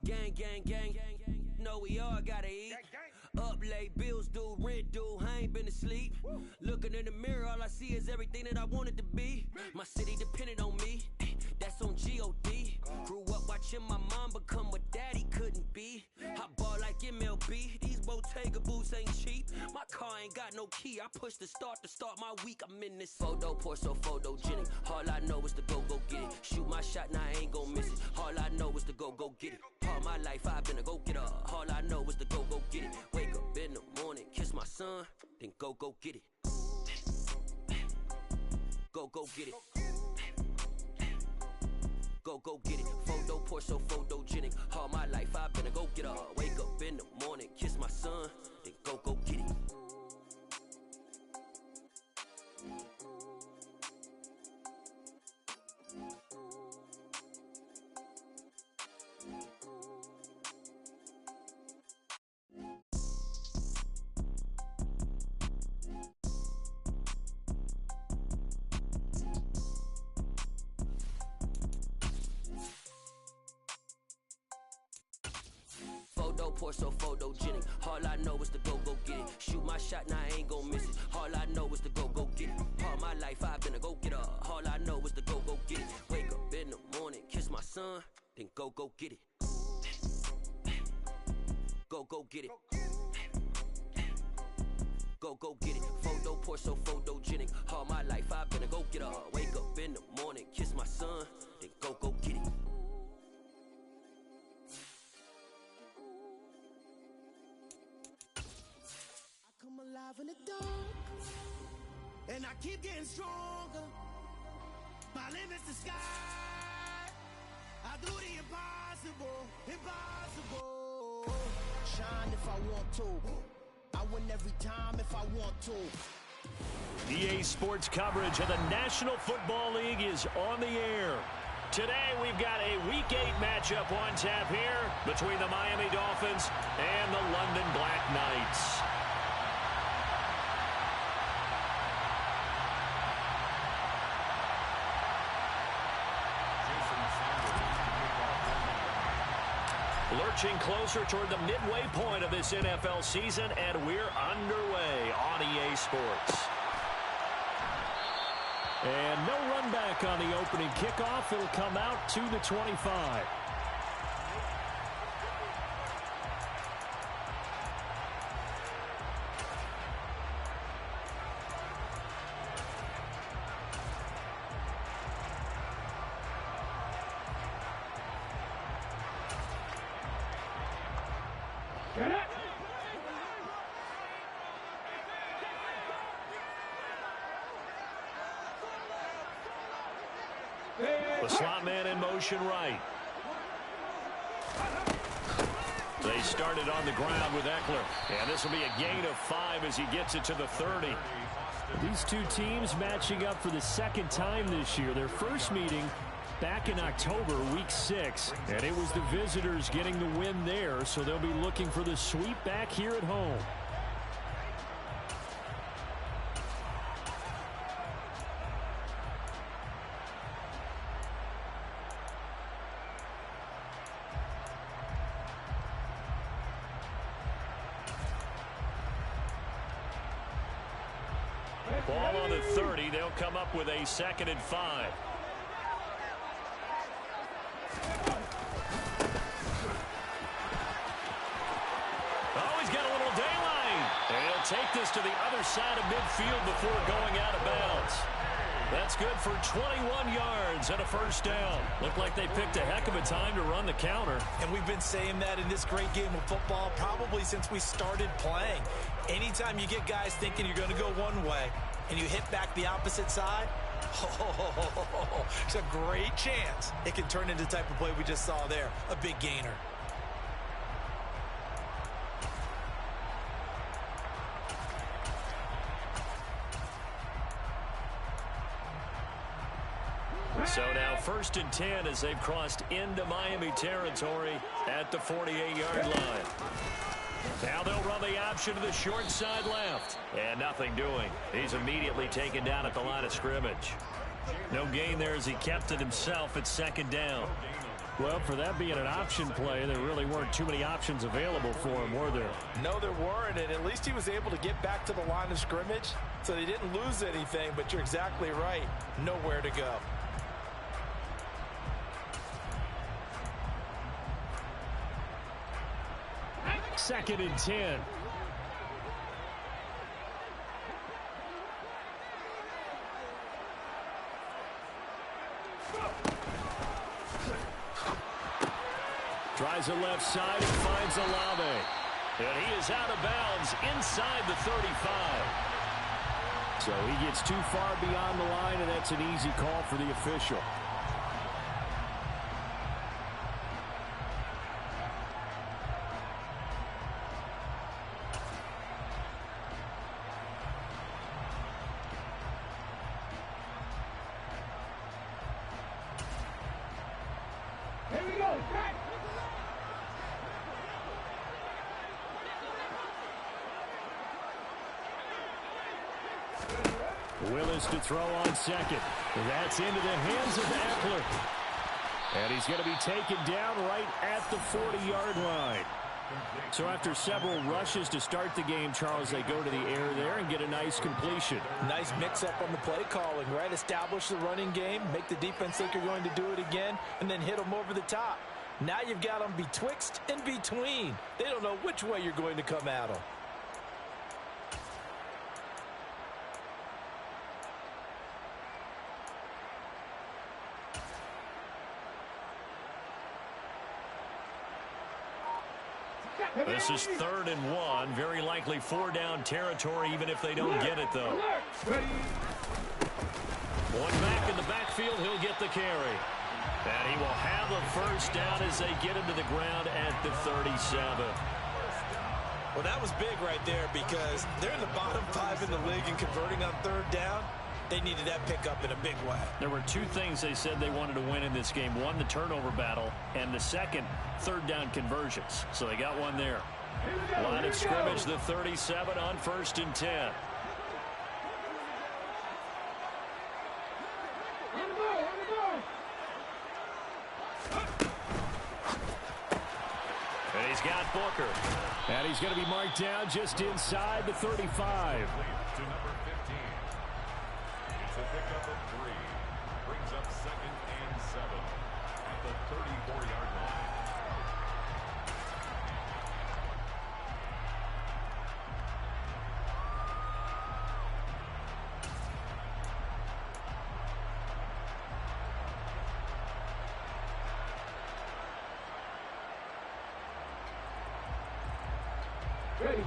Gang, gang, gang, gang. No, we all gotta eat. Up late, bills due, rent due, I ain't been asleep. Looking in the mirror, all I see is everything that I wanted to be. My city depended on me, that's on G.O.D. Grew up watching my mom become what daddy couldn't be. I ball like MLB, these Bottega boots ain't cheap. My car ain't got no key, I push the start to start my week. I'm in this photo, pour so photogenic. All I know is to go get it. Shoot my shot, now I ain't gon' miss it. All I know is to go get it. All my life I've been a go-getter. All I know is to go get it. Wake up in the morning, kiss my son, then go get it. Go get it. Go get it. Photo, pour so photogenic. All my life I've been a go-getter. Wake up in the morning, kiss my son, then go get it. Pour so photogenic. All I know is to go get it. Shoot my shot, now I ain't gon' miss it. All I know is to go get it. All my life I've been a go-getter. All I know is to go get it. Wake up in the morning, kiss my son, then go get it. Go get it. Go get it. Photo, pour so photogenic. All my life I've been a go-getter. Wake up in the morning, kiss my son, then go get it. Come alive in the dark, and I keep getting stronger. My limit's the sky. I do the impossible, impossible. Shine if I want to. I win every time if I want to. EA Sports coverage of the National Football League is on the air. Today we've got a Week 8 matchup on tap here between the Miami Dolphins and the London Black Knights. Lurching closer toward the midway point of this NFL season, and we're underway on EA Sports. And no run back on the opening kickoff. It'll come out to the 25. The slot man in motion right. They started on the ground with Eckler. And this will be a gain of 5 as he gets it to the 30. These two teams matching up for the second time this year. Their first meeting back in October, Week 6. And it was the visitors getting the win there, so they'll be looking for the sweep back here at home. Ball on the 30. They'll come up with a 2nd and 5. Oh, he's got a little daylight. And he'll take this to the other side of midfield before going out of bounds. That's good for 21 yards and a first down. Looked like they picked a heck of a time to run the counter. And we've been saying that in this great game of football probably since we started playing. Anytime you get guys thinking you're going to go one way and you hit back the opposite side, there's a great chance it can turn into the type of play we just saw there, a big gainer. So now 1st and 10 as they've crossed into Miami territory at the 48-yard line. Now they'll run the option to the short side left. And nothing doing. He's immediately taken down at the line of scrimmage. No gain there as he kept it himself at 2nd down. Well, for that being an option play, there really weren't too many options available for him, were there? No, there weren't, and at least he was able to get back to the line of scrimmage, so they didn't lose anything, but you're exactly right. Nowhere to go. Second and 10. Tries the left side and finds Olave. And he is out of bounds inside the 35. So he gets too far beyond the line, and that's an easy call for the official. Willis to throw on second. That's into the hands of Eckler. And he's going to be taken down right at the 40-yard line. So after several rushes to start the game, Charles, they go to the air there and get a nice completion. Nice mix-up on the play calling, right? Establish the running game, make the defense think you're going to do it again, and then hit them over the top. Now you've got them betwixt and between. They don't know which way you're going to come at them. This is 3rd and 1. Very likely 4-down territory, even if they don't get it, though. One back in the backfield. He'll get the carry. And he will have a first down as they get him to the ground at the 37. Well, that was big right there because they're in the bottom 5 in the league and converting on 3rd down. They needed that pickup in a big way. There were two things they said they wanted to win in this game. One, the turnover battle, and the second, 3rd down conversions. So they got one there. Line of scrimmage, the 37 on 1st and 10. And he's got Booker. And he's going to be marked down just inside the 35. To number 15. It's a pickup of 3. Brings up 2nd and 7 at the 34-yard line.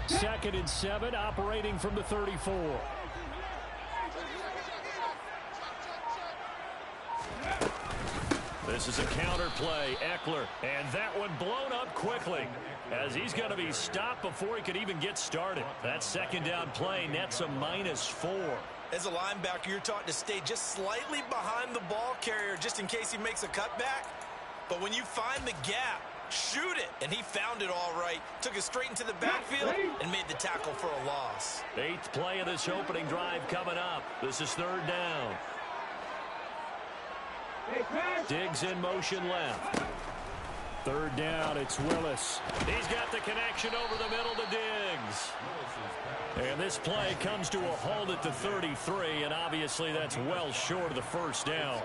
Second and 7, operating from the 34. This is a counter play, Eckler, and that one blown up quickly as he's going to be stopped before he could even get started. That 2nd down play nets a -4. As a linebacker, you're taught to stay just slightly behind the ball carrier just in case he makes a cutback. But when you find the gap, shoot it. And he found it all right. Took it straight into the backfield and made the tackle for a loss. 8th play of this opening drive coming up. This is 3rd down. Diggs in motion left. 3rd down, it's Willis. He's got the connection over the middle to Diggs. And this play comes to a halt at the 33, and obviously that's well short of the 1st down.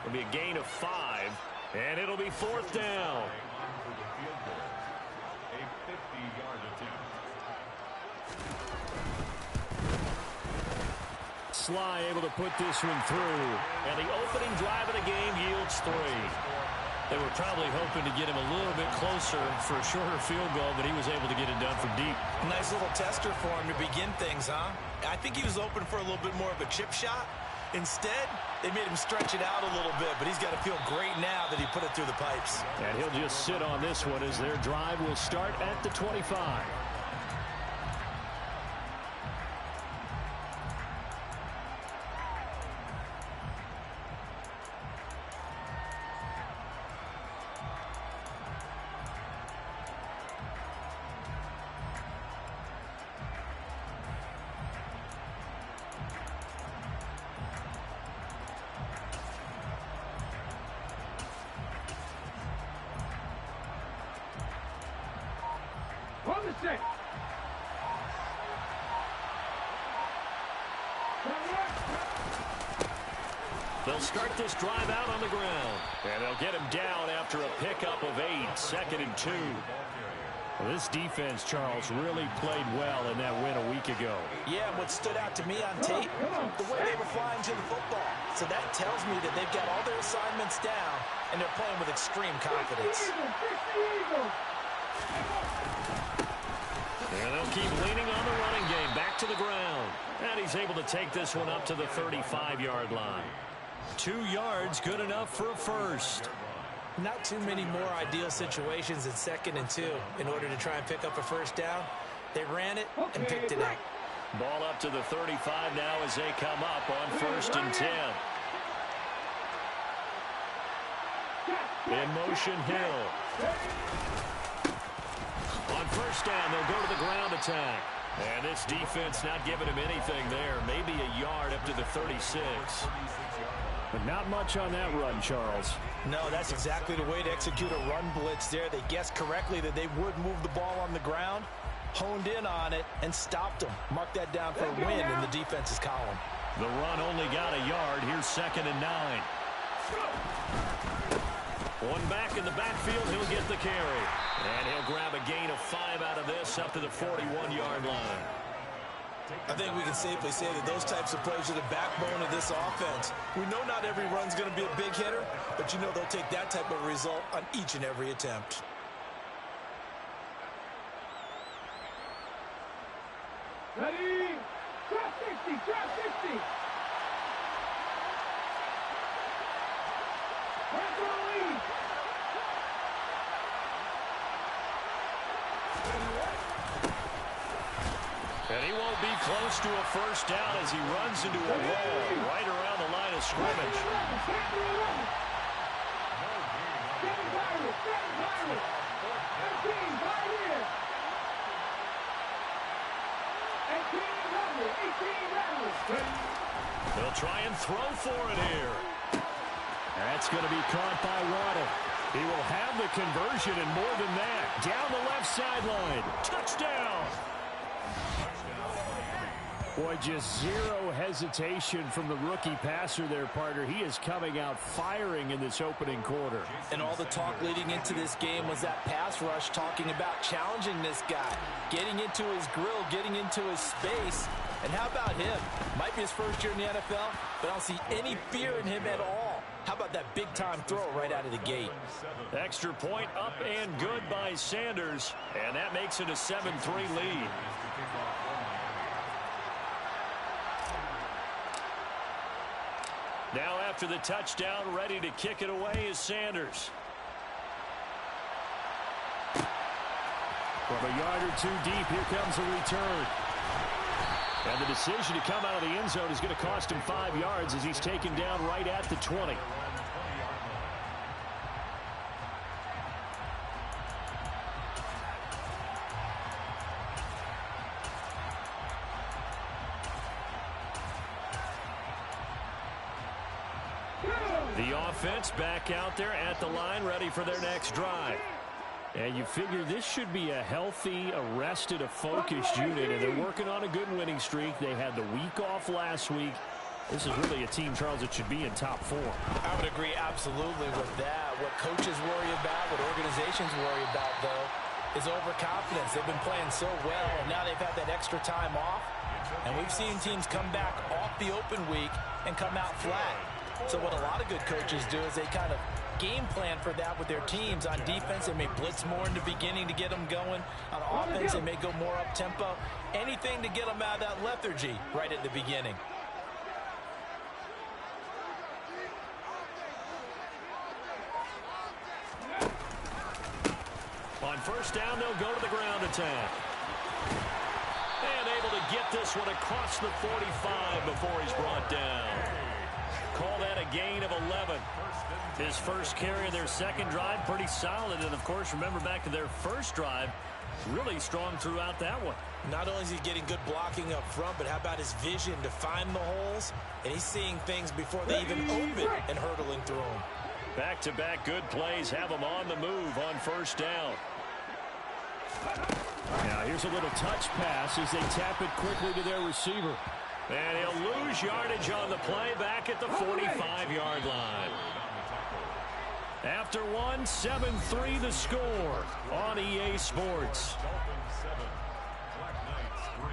It'll be a gain of 5, and it'll be 4th down. A 50-yard attempt. Sly able to put this one through. And the opening drive of the game yields 3. They were probably hoping to get him a little bit closer for a shorter field goal, but he was able to get it done from deep. Nice little tester for him to begin things, huh? I think he was open for a little bit more of a chip shot. Instead, they made him stretch it out a little bit, but he's got to feel great now that he put it through the pipes. And he'll just sit on this one as their drive will start at the 25. They'll start this drive out on the ground. And they'll get him down after a pickup of 8, 2nd and 2. Well, this defense, Charles, really played well in that win a week ago. Yeah, and what stood out to me on tape, the way they were flying to the football. So that tells me that they've got all their assignments down, and they're playing with extreme confidence. And they'll keep leaning on the running game. Back to the ground. And he's able to take this one up to the 35-yard line. 2 yards, good enough for a first. Not too many more ideal situations in 2nd and 2 in order to try and pick up a first down. They ran it and picked it up. Ball up to the 35 now as they come up on 1st and 10. In motion, Hill. On 1st down, they'll go to the ground attack. And this defense not giving him anything there. Maybe a yard up to the 36. But not much on that run, Charles. No, that's exactly the way to execute a run blitz there. They guessed correctly that they would move the ball on the ground, honed in on it, and stopped them. Mark that down for a win in the defense's column. The run only got a yard. Here's 2nd and 9. One back in the backfield. He'll get the carry. And he'll grab a gain of 5 out of this up to the 41-yard line. I think we can safely say that those types of plays are the backbone of this offense. We know not every run's going to be a big hitter, but you know they'll take that type of result on each and every attempt. Ready? Drop 60, drop 60. And he won't be close to a first down as he runs into a wall right around the line of scrimmage. They'll try and throw for it here. That's going to be caught by Waddle. He will have the conversion and more than that. Down the left sideline. Touchdown. Boy, just zero hesitation from the rookie passer there, partner. He is coming out firing in this opening quarter. And all the talk leading into this game was that pass rush talking about challenging this guy, getting into his grill, getting into his space. And how about him? Might be his first year in the NFL, but I don't see any fear in him at all. How about that big-time throw right out of the gate? Extra point up and good by Sanders. And that makes it a 7-3 lead. Now after the touchdown, ready to kick it away is Sanders. From a yard or two deep, here comes a return. And the decision to come out of the end zone is going to cost him 5 yards as he's taken down right at the 20. The offense back out there at the line, ready for their next drive. And you figure this should be a healthy, arrested, a focused unit, and they're working on a good winning streak. They had the week off last week. This is really a team, Charles, that should be in top 4. I would agree absolutely with that. What coaches worry about, what organizations worry about, though, is overconfidence. They've been playing so well, and now they've had that extra time off. And we've seen teams come back off the open week and come out flat. So what a lot of good coaches do is they kind of game plan for that with their teams. On defense, they may blitz more in the beginning to get them going. On offense, they may go more up-tempo. Anything to get them out of that lethargy right at the beginning. On first down, they'll go to the ground attack. And able to get this one across the 45 before he's brought down. Call that a gain of 11. His first carry of their second drive, pretty solid. And, of course, remember back to their first drive, really strong throughout that one. Not only is he getting good blocking up front, but how about his vision to find the holes? And he's seeing things before they even open and hurdling through them. Back-to-back good plays have them on the move on first down. Now here's a little touch pass as they tap it quickly to their receiver. And he'll lose yardage on the play back at the 45-yard line. After one, 7-3 the score on EA Sports. Dolphins 7, Black Knights 3.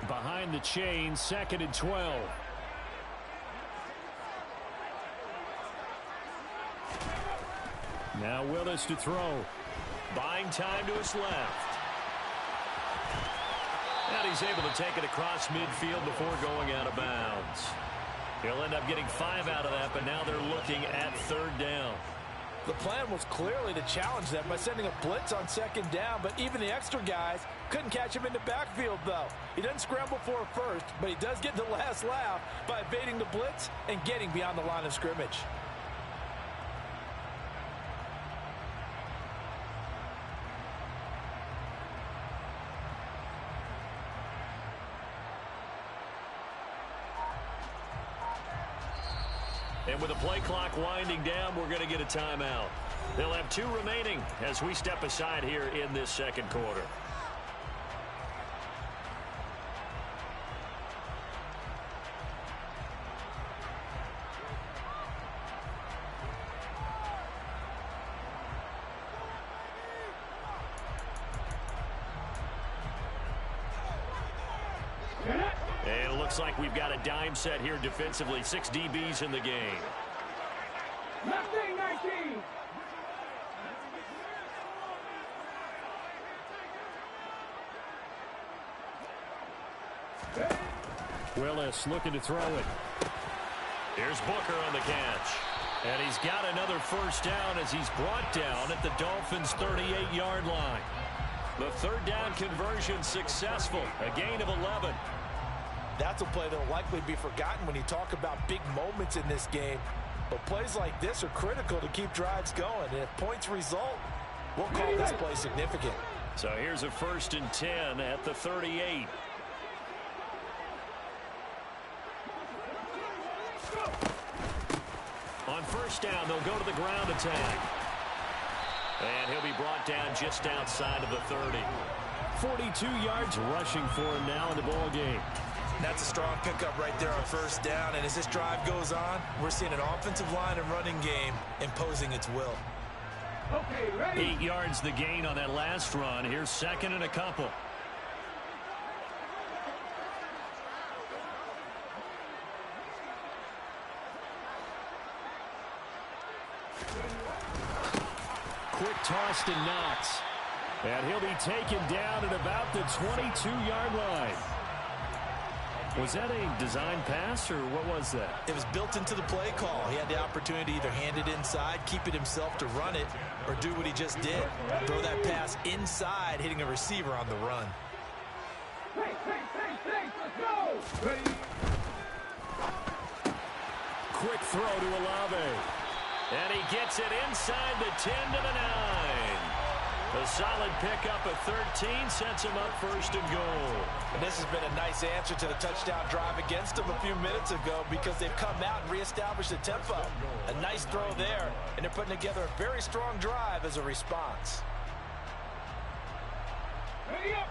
Behind the chain, 2nd and 12. Now Willis to throw. Buying time to his left. And he's able to take it across midfield before going out of bounds. He'll end up getting 5 out of that, but now they're looking at 3rd down. The plan was clearly to challenge them by sending a blitz on 2nd down, but even the extra guys couldn't catch him in the backfield, though. He doesn't scramble for a first, but he does get the last laugh by evading the blitz and getting beyond the line of scrimmage. And with the play clock winding down, we're going to get a timeout. They'll have 2 remaining as we step aside here in this 2nd quarter. And it looks like we've got a dime set here defensively. 6 DBs in the game. 19. Willis looking to throw it. Here's Booker on the catch. And he's got another 1st down as he's brought down at the Dolphins' 38-yard line. The 3rd down conversion successful. A gain of 11. That's a play that will likely be forgotten when you talk about big moments in this game. But plays like this are critical to keep drives going. And if points result, we'll call this play significant. So here's a 1st and 10 at the 38. On 1st down, they'll go to the ground attack. And he'll be brought down just outside of the 30. 42 yards rushing for him now in the ball game. That's a strong pickup right there on 1st down. And as this drive goes on, we're seeing an offensive line and running game imposing its will. Okay, ready. 8 yards the gain on that last run. Here's 2nd and a couple. Quick toss to Knox. And he'll be taken down at about the 22-yard line. Was that a design pass, or what was that? It was built into the play call. He had the opportunity to either hand it inside, keep it himself to run it, or do what he just did. Throw that pass inside, hitting a receiver on the run. Let's go. Ready. Quick throw to Olave. And he gets it inside the 10 to the 9. A solid pickup of 13 sets him up 1st and goal. And this has been a nice answer to the touchdown drive against them a few minutes ago because they've come out and reestablished the tempo. A nice throw there, and they're putting together a very strong drive as a response. Ready up.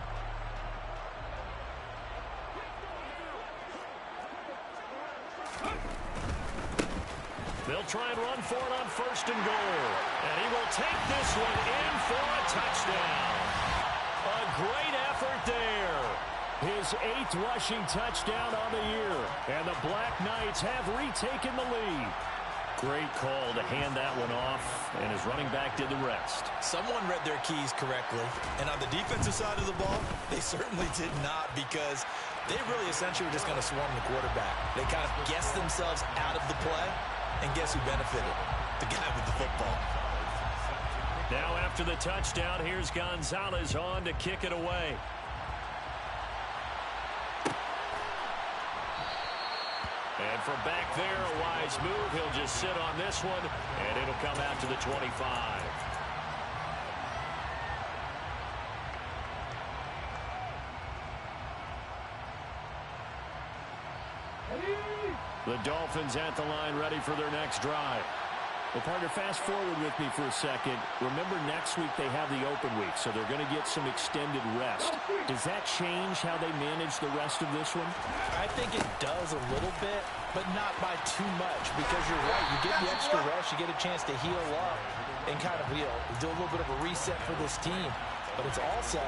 They'll try and run for it on 1st and goal. And he will take this one in for a touchdown. A great effort there. His 8th rushing touchdown on the year. And the Black Knights have retaken the lead. Great call to hand that one off, and his running back did the rest. Someone read their keys correctly. And on the defensive side of the ball, they certainly did not because they really essentially were just going to swarm the quarterback. They kind of guessed themselves out of the play. And guess who benefited? The guy with the football. Now after the touchdown, here's Gonzalez on to kick it away. And from back there, a wise move. He'll just sit on this one, and it'll come out to the 25. The Dolphins at the line ready for their next drive. Well, partner, fast forward with me for a second. Remember, next week they have the open week, so they're going to get some extended rest. Does that change how they manage the rest of this one? I think it does a little bit, but not by too much, because you're right. You get the extra rest, you get a chance to heal up and kind of do a little bit of a reset for this team. But it's also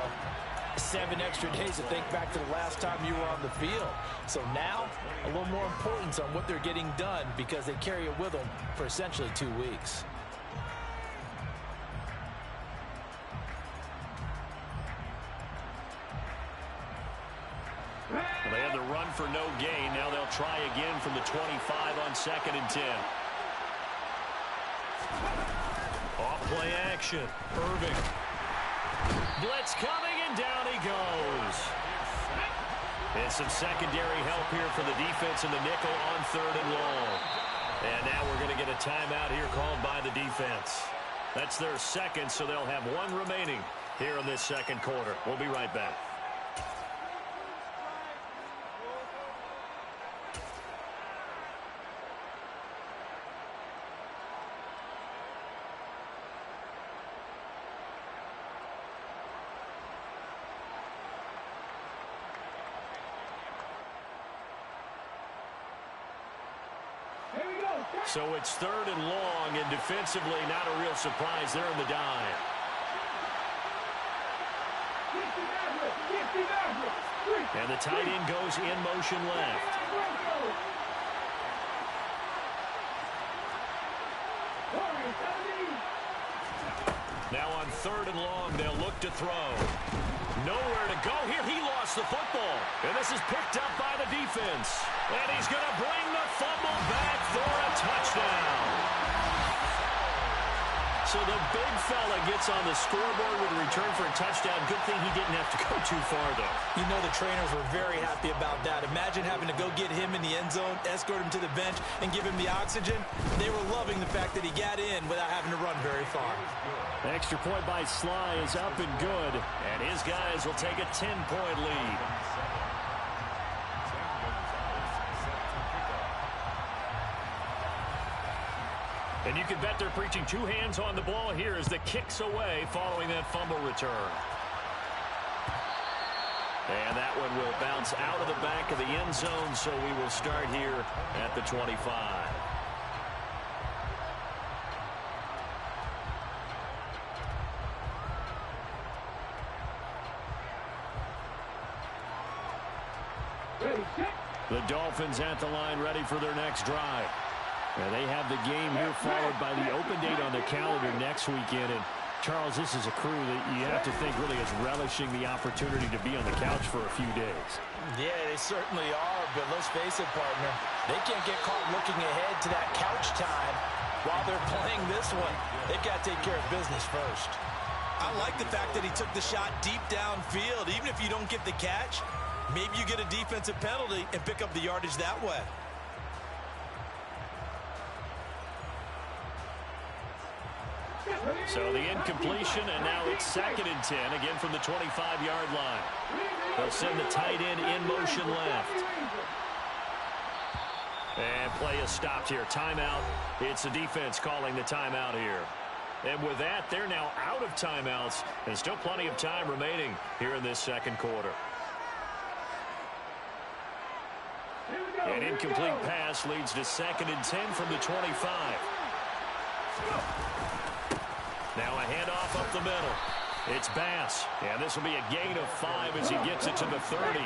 7 extra days to think back to the last time you were on the field. So now, a little more importance on what they're getting done because they carry it with them for essentially 2 weeks. Well, they had the run for no gain. Now they'll try again from the 25 on 2nd and 10. Off play action. Irving. Blitz coming, and down he goes. And some secondary help here for the defense in the nickel on 3rd and long. And now we're going to get a timeout here called by the defense. That's their second, so they'll have 1 remaining here in this second quarter. We'll be right back. So it's 3rd and long, and defensively not a real surprise there in the dive. And the tight end goes in motion left. Now on 3rd and long, they'll look to throw. Nowhere to go here. He lost the football. And this is picked up by the defense. And he's going to bring the fumble back for a touchdown. So the big fella gets on the scoreboard with a return for a touchdown. Good thing he didn't have to go too far, though. You know the trainers were very happy about that. Imagine having to go get him in the end zone, escort him to the bench, and give him the oxygen. They were loving the fact that he got in without having to run very far. The extra point by Sly is up and good. And his guys will take a 10-point lead. And you can bet they're preaching 2 hands on the ball here as the kick's away following that fumble return. And that one will bounce out of the back of the end zone, so we will start here at the 25. The Dolphins at the line ready for their next drive. And they have the game here followed by the open date on the calendar next weekend. And Charles, this is a crew that you have to think really is relishing the opportunity to be on the couch for a few days. Yeah, they certainly are, but let's face it, partner. They can't get caught looking ahead to that couch time while they're playing this one. They've got to take care of business first. I like the fact that he took the shot deep downfield. Even if you don't get the catch, maybe you get a defensive penalty and pick up the yardage that way. So the incompletion, and now it's 2nd and 10, again from the 25-yard line. They'll send the tight end in motion left. And play is stopped here. Timeout. It's the defense calling the timeout here. And with that, they're now out of timeouts, and still plenty of time remaining here in this second quarter. An incomplete pass leads to 2nd and 10 from the 25. Now a handoff up the middle. It's Bass. And this will be a gain of 5 as he gets it to the 30.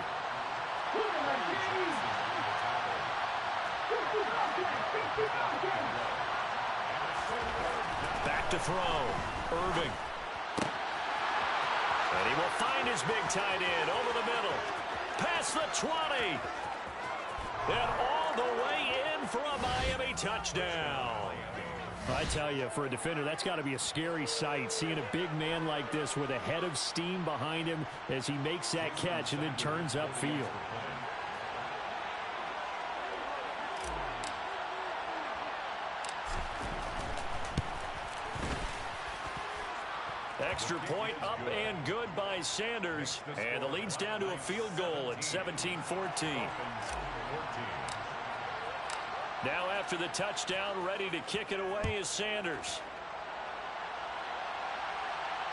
Back to throw. Irving. And he will find his big tight end over the middle. Past the 20. And all the way in for a Miami touchdown. I tell you, for a defender, that's got to be a scary sight, seeing a big man like this with a head of steam behind him as he makes that catch and then turns upfield. extra point up and good by Sanders. And the lead's down to a field goal at 17-14. Now after the touchdown, ready to kick it away is Sanders.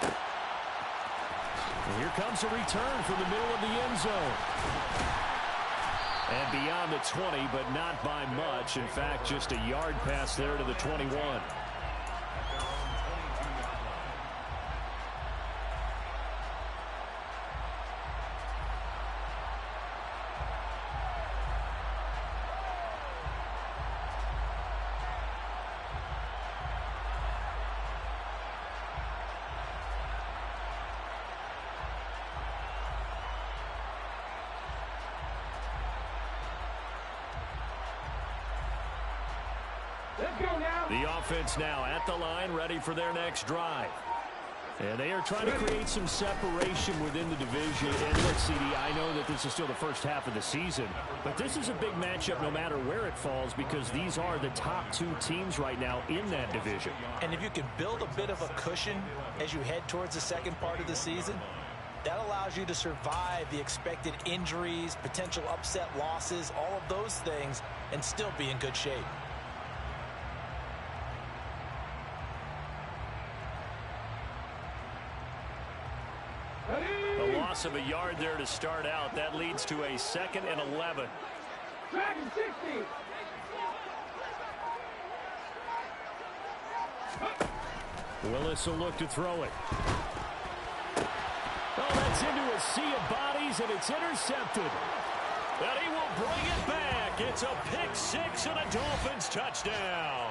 And here comes a return from the middle of the end zone. And beyond the 20, but not by much. In fact, just a yard pass there to the 21. The offense now at the line, ready for their next drive. And they are trying to create some separation within the division. And look, CD, I know that this is still the first half of the season, but this is a big matchup no matter where it falls because these are the top two teams right now in that division. And if you can build a bit of a cushion as you head towards the second part of the season, that allows you to survive the expected injuries, potential upset losses, all of those things, and still be in good shape. A loss of a yard there to start out. That leads to a 2nd and 11. Track and 60. Willis will look to throw it. Oh, that's into a sea of bodies, and it's intercepted. And he will bring it back. It's a pick six and a Dolphins touchdown.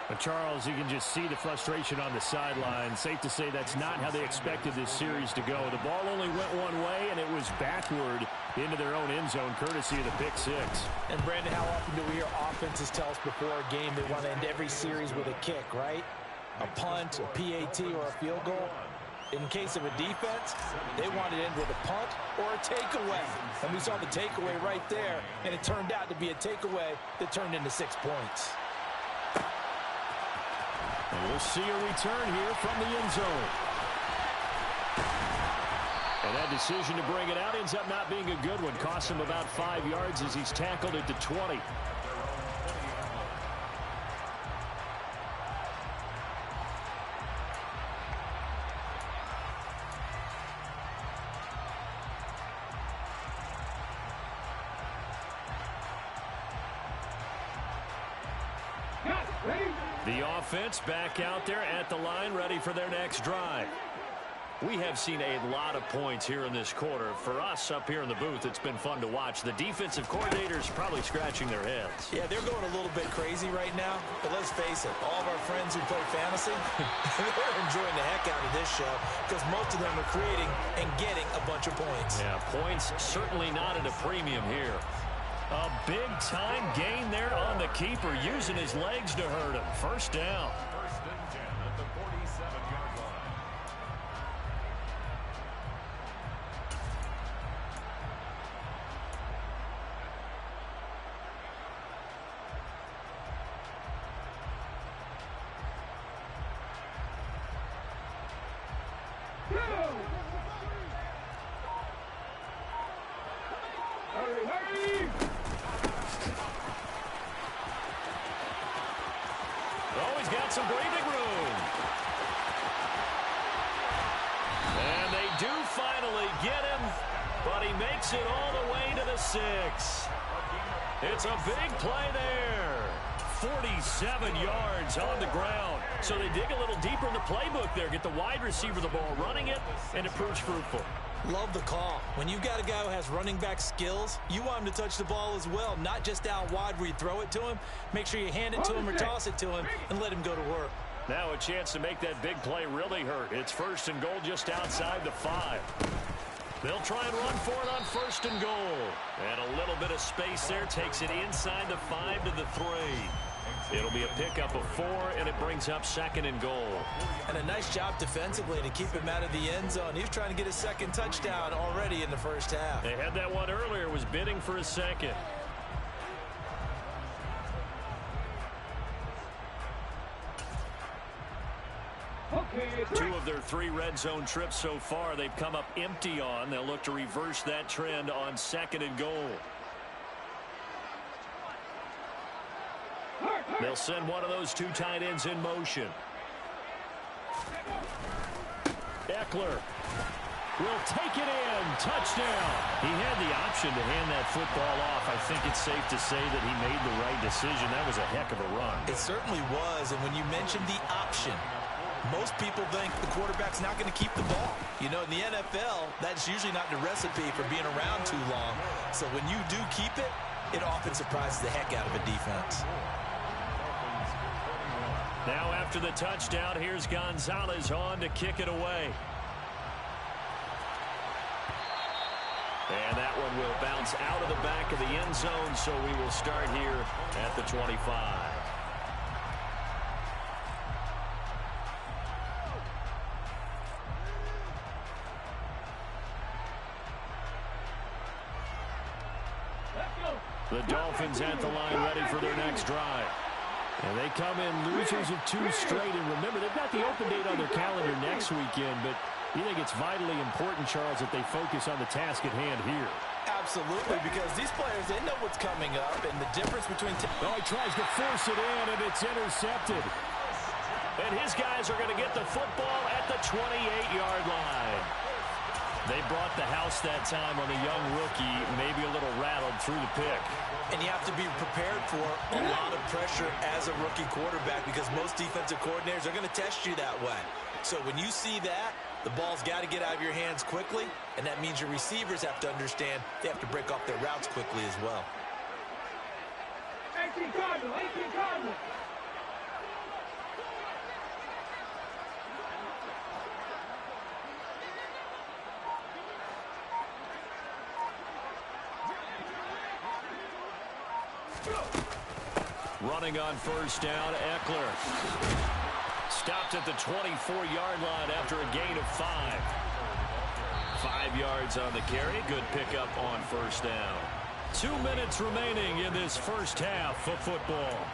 But Charles, you can just see the frustration on the sideline. Safe to say that's not how they expected this series to go. The ball only went one way, and it was backward into their own end zone, courtesy of the pick six. And, Brandon, how often do we hear offenses tell us before a game they want to end every series with a kick, right? A punt, a PAT, or a field goal. In case of a defense, they want to end with a punt or a takeaway. And we saw the takeaway right there, and it turned out to be a takeaway that turned into 6 points. And we'll see a return here from the end zone. And that decision to bring it out ends up not being a good one. Cost him about 5 yards as he's tackled at the 20. The offense back out there at the line, ready for their next drive. We have seen a lot of points here in this quarter. For us up here in the booth, it's been fun to watch. The defensive coordinators probably scratching their heads. Yeah, they're going a little bit crazy right now. But let's face it, all of our friends who play fantasy, they're enjoying the heck out of this show because most of them are creating and getting a bunch of points. Yeah, points certainly not at a premium here. A big-time gain there on the keeper, using his legs to hurt him. First down. 1st and 10 at the 47-yard line. Always got some breathing room. And they do finally get him, but he makes it all the way to the 6. It's a big play there. 47 yards on the ground. So they dig a little deeper in the playbook there, get the wide receiver the ball, running it, and it proves fruitful. Love the call. When you've got a guy who has running back skills, you want him to touch the ball as well, not just out wide where you throw it to him. Make sure you hand it to him or toss it to him and let him go to work. Now a chance to make that big play really hurt. It's 1st and goal just outside the 5. They'll try and run for it on 1st and goal. And a little bit of space there takes it inside the 5 to the 3. It'll be a pickup of 4, and it brings up 2nd and goal. And a nice job defensively to keep him out of the end zone. He was trying to get his 2nd touchdown already in the first half. They had that one earlier, was bidding for his 2nd. Okay, Two of their 3 red zone trips so far, they've come up empty on. They'll look to reverse that trend on 2nd and goal. They'll send one of those 2 tight ends in motion. Eckler will take it in. Touchdown. He had the option to hand that football off. I think it's safe to say that he made the right decision. That was a heck of a run. It certainly was, and when you mentioned the option, most people think the quarterback's not going to keep the ball. You know, in the NFL, that's usually not the recipe for being around too long. So when you do keep it, it often surprises the heck out of a defense. Now after the touchdown, here's Gonzalez on to kick it away. And that one will bounce out of the back of the end zone, so we will start here at the 25. The Dolphins at the line ready for their next drive. And they come in losers of 2 straight. And remember, they've got the open date on their calendar next weekend. But you think it's vitally important, Charles, that they focus on the task at hand here? Absolutely, because these players, they know what's coming up. And the difference between... Oh, he tries to force it in, and it's intercepted. And his guys are going to get the football at the 28-yard line. They brought the house that time on the young rookie, maybe a little rattled through the pick. And you have to be prepared for a lot of pressure as a rookie quarterback because most defensive coordinators are going to test you that way. So when you see that, the ball's got to get out of your hands quickly, and that means your receivers have to understand they have to break off their routes quickly as well. 18 Cardinal, 18 Cardinal. Running on first down, Eckler. Stopped at the 24-yard line after a gain of 5. 5 yards on the carry. Good pickup on first down. 2 minutes remaining in this first half of football.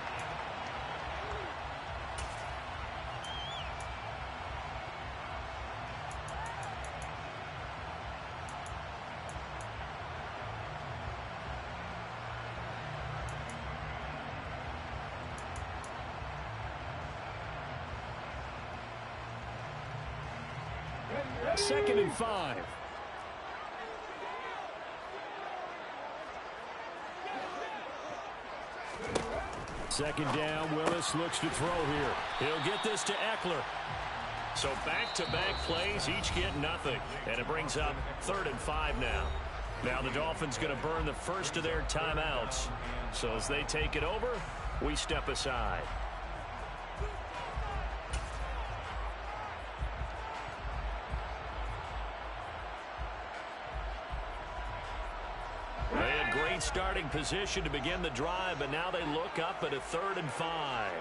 Second and 5. Second down, Willis looks to throw here. He'll get this to Eckler. So back-to-back plays, each get nothing. And it brings up 3rd and 5 now. Now the Dolphins going to burn the first of their timeouts. So as they take it over, we step aside. They had great starting position to begin the drive, but now they look up at a 3rd and 5.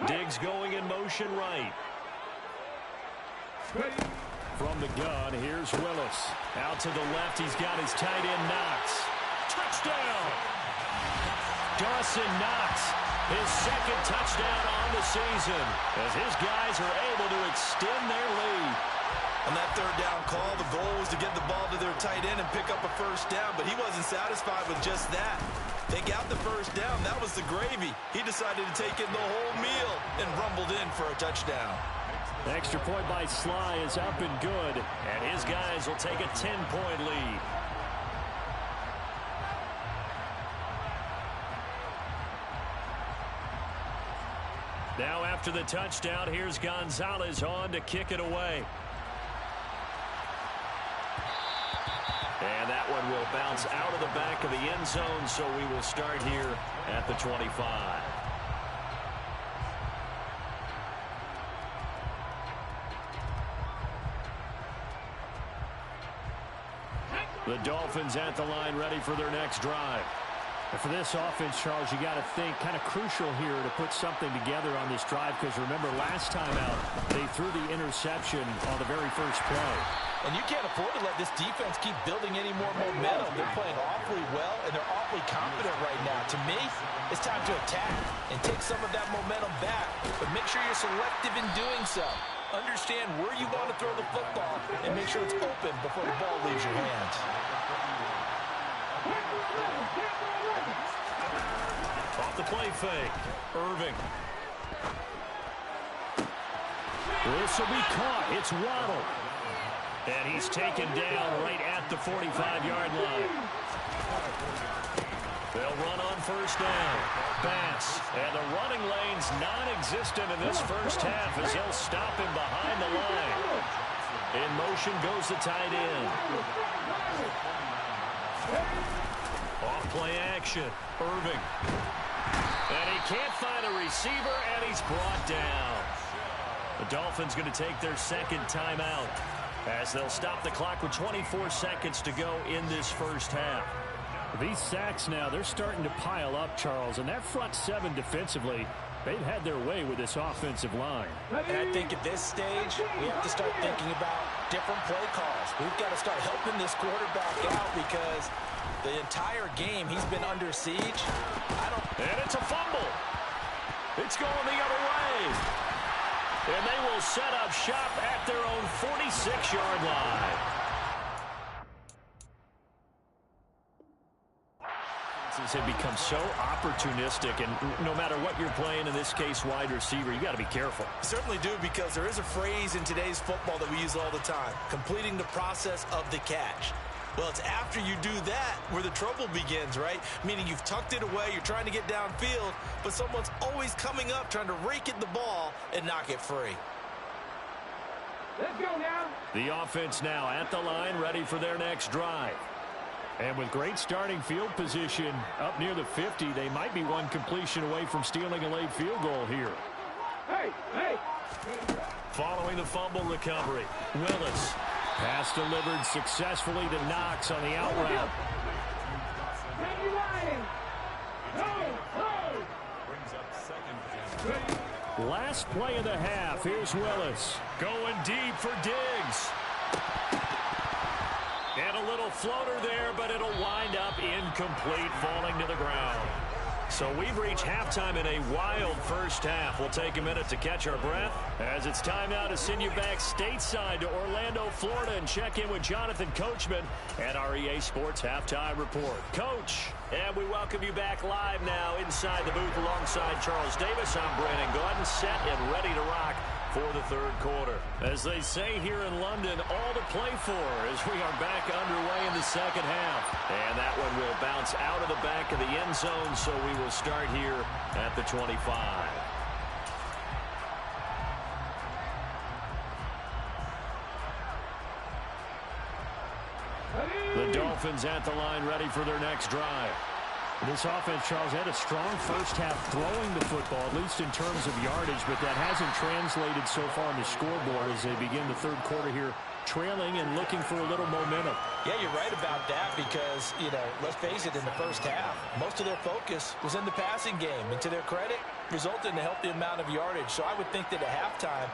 Diggs going in motion right. From the gun, here's Willis. Out to the left, he's got his tight end Knox. Touchdown! Dawson Knox, his 2nd touchdown on the season, as his guys are able to extend their lead. On that 3rd down call, the goal was to get the ball to their tight end and pick up a first down, but he wasn't satisfied with just that. They got the first down. That was the gravy. He decided to take in the whole meal and rumbled in for a touchdown. The extra point by Sly is up and good. And his guys will take a 10-point lead. Now after the touchdown, here's Gonzalez on to kick it away. And that one will bounce out of the back of the end zone, so we will start here at the 25. The Dolphins at the line ready for their next drive. And for this offense, Charles, you got to think kind of crucial here to put something together on this drive because remember last time out they threw the interception on the very first play. And you can't afford to let this defense keep building any more momentum. They're playing awfully well, and they're awfully confident right now. To me, it's time to attack and take some of that momentum back. But make sure you're selective in doing so. Understand where you want to throw the football and make sure it's open before the ball leaves your hands. Off the play fake. Irving. This will be caught. It's Waddle. And he's taken down right at the 45-yard line. They'll run on first down. Bass. And the running lane's non-existent in this first half as they'll stop him behind the line. In motion goes the tight end. Off play action. Irving. And he can't find a receiver, and he's brought down. The Dolphins going to take their second timeout as they'll stop the clock with 24 seconds to go in this first half. These sacks now, they're starting to pile up, Charles, and that front seven defensively, they've had their way with this offensive line. And I think at this stage, we have to start thinking about different play calls. We've got to start helping this quarterback out because the entire game he's been under siege. And it's a fumble. It's going the other way. And they will set up shop at their own 46-yard line. Have become so opportunistic, and no matter what you're playing, in this case wide receiver, you got to be careful. Certainly do, because there is a phrase in today's football that we use all the time: completing the process of the catch. Well, it's after you do that where the trouble begins, right? Meaning you've tucked it away, you're trying to get downfield, but someone's always coming up trying to rake at the ball and knock it free. Let's go now. The offense now at the line, ready for their next drive. And with great starting field position up near the 50, they might be one completion away from stealing a late field goal here. Hey, hey. Following the fumble recovery, Willis. Pass delivered successfully to Knox on the out route. Randy Ryan. Last play of the half. Here's Willis. Going deep for Diggs. And a little floater there, but it'll wind up incomplete, falling to the ground. So we've reached halftime in a wild first half. We'll take a minute to catch our breath as it's time now to send you back stateside to Orlando, Florida, and check in with Jonathan Coachman at our EA Sports Halftime Report. Coach, and we welcome you back live now inside the booth alongside Charles Davis. I'm Brandon Gordon, set and ready to rock for the third quarter. As they say here in London, all to play for as we are back underway in the second half. And that one will bounce out of the back of the end zone, so we will start here at the 25. The Dolphins at the line, ready for their next drive. This offense, Charles, had a strong first half throwing the football, at least in terms of yardage, but that hasn't translated so far on the scoreboard as they begin the third quarter here, trailing and looking for a little momentum. Yeah, you're right about that because, let's face it, in the first half, most of their focus was in the passing game. And to their credit, resulted in a healthy amount of yardage. So I would think that at halftime,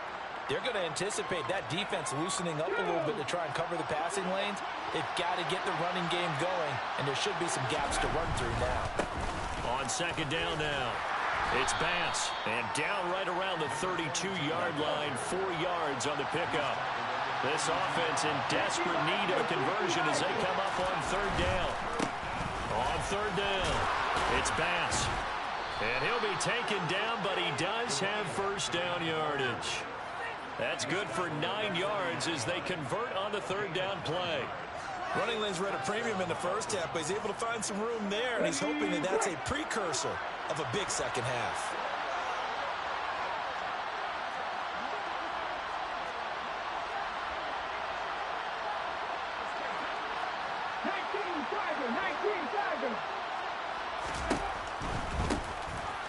they're going to anticipate that defense loosening up a little bit to try and cover the passing lanes. They've got to get the running game going, and there should be some gaps to run through now. On second down now, it's Bass, and down right around the 32-yard line, 4 yards on the pickup. This offense in desperate need of a conversion as they come up on third down. On third down, it's Bass, and he'll be taken down, but he does have first down yardage. That's good for 9 yards as they convert on the third down play. Running lanes were at a premium in the first half, but he's able to find some room there, and he's hoping that that's a precursor of a big second half.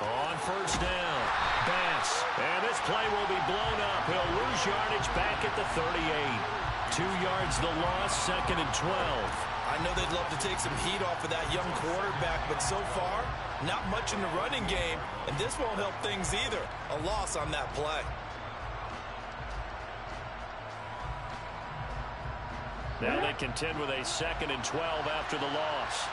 On first down, Bass, and this play will be blown up. He'll lose yardage back at the 38. 2 yards the loss, second and 12. I know they'd love to take some heat off of that young quarterback, but so far, not much in the running game, and this won't help things either. A loss on that play. Now they contend with a 2nd and 12 after the loss.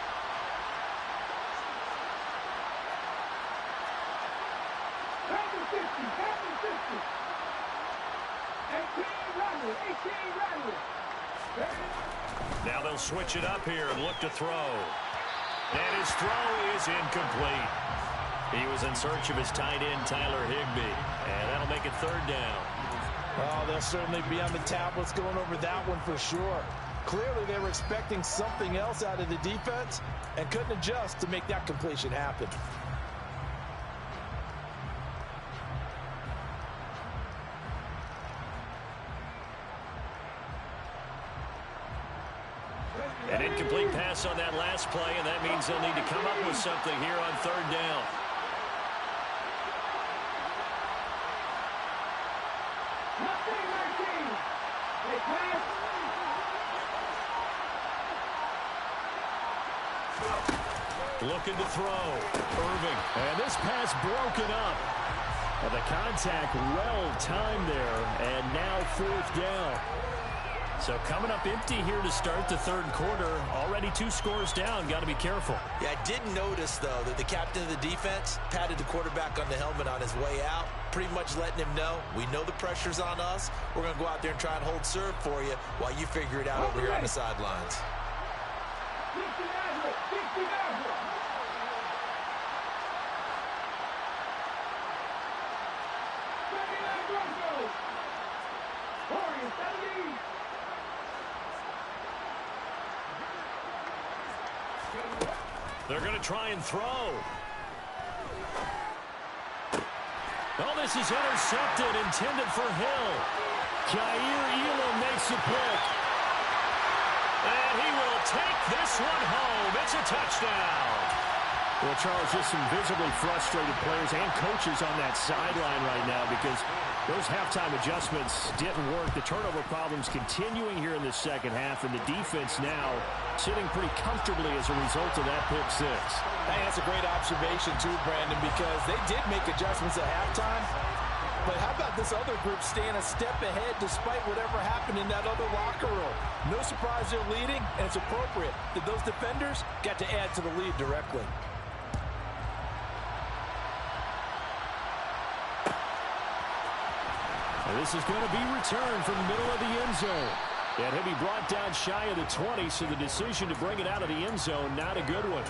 Now they'll switch it up here and look to throw. And his throw is incomplete. He was in search of his tight end, Tyler Higbee. And that'll make it 3rd down. Oh, they'll certainly be on the tablets going over that one for sure. Clearly they were expecting something else out of the defense and couldn't adjust to make that completion happen. An incomplete pass on that last play, and that means they'll need to come up with something here on 3rd down. Looking to throw. Irving. And this pass broken up. And the contact well timed there. And now 4th down. So coming up empty here to start the 3rd quarter. Already 2 scores down. Got to be careful. Yeah, I did notice, though, that the captain of the defense patted the quarterback on the helmet on his way out, pretty much letting him know, we know the pressure's on us. We're going to go out there and try and hold serve for you while you figure it out over here on the sidelines. They're going to try and throw. Oh, this is intercepted, intended for Hill. Jair Elam makes the pick. And he will take this one home. It's a touchdown. Well, Charles, just some visibly frustrated players and coaches on that sideline right now because those halftime adjustments didn't work. The turnover problems continuing here in the 2nd half, and the defense now sitting pretty comfortably as a result of that pick 6. Hey, that's a great observation, too, Brandon, because they did make adjustments at halftime. But how about this other group staying a step ahead despite whatever happened in that other locker room? No surprise they're leading, and it's appropriate that those defenders got to add to the lead directly. And this is going to be returned from the middle of the end zone. And he'll be brought down shy of the 20, so the decision to bring it out of the end zone, not a good one.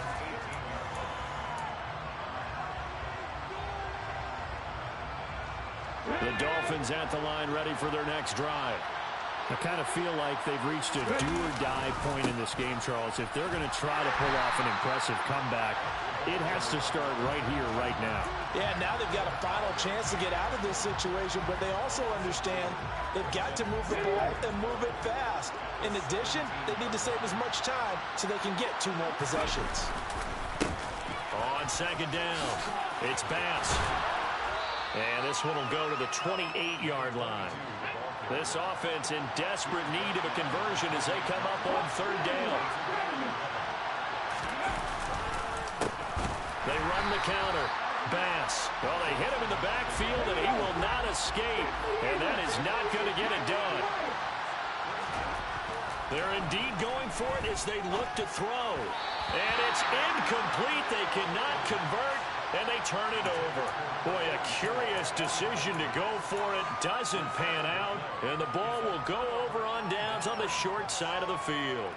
The Dolphins at the line ready for their next drive. I kind of feel like they've reached a do-or-die point in this game, Charles. If they're going to try to pull off an impressive comeback, it has to start right here, right now. Yeah, now they've got a final chance to get out of this situation, but they also understand they've got to move the ball and move it fast. In addition, they need to save as much time so they can get 2 more possessions. On 2nd down, it's Bass. And this one will go to the 28-yard line. This offense in desperate need of a conversion as they come up on 3rd down. They run the counter. Bass. Well, they hit him in the backfield, and he will not escape. And that is not going to get it done. They're indeed going for it as they look to throw. And it's incomplete. They cannot convert, and they turn it over. Boy, a curious decision to go for it. Doesn't pan out, and the ball will go over on downs on the short side of the field.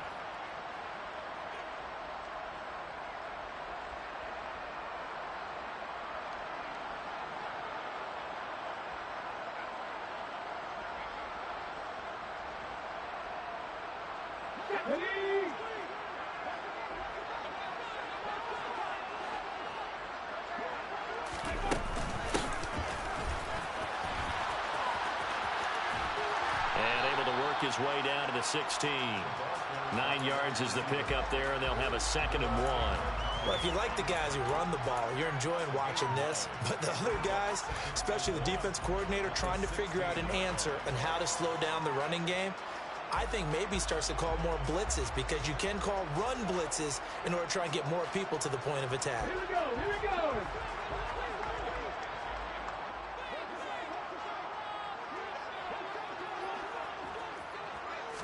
His way down to the 16. 9 yards is the pickup there, and they'll have a 2nd and 1. Well, if you like the guys who run the ball, you're enjoying watching this. But the other guys, especially the defense coordinator, trying to figure out an answer on how to slow down the running game, I think maybe starts to call more blitzes, because you can call run blitzes in order to try and get more people to the point of attack. Here we go, here we go.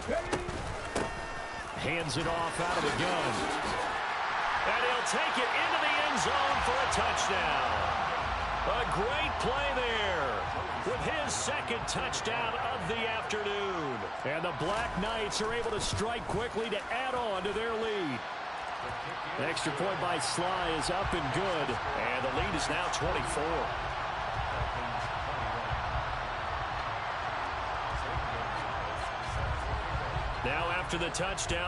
Ready? Hands it off out of the gun. And he'll take it into the end zone for a touchdown. A great play there with his second touchdown of the afternoon. And the Black Knights are able to strike quickly to add on to their lead. The extra point by Sly is up and good. And the lead is now 24. Now after the touchdown,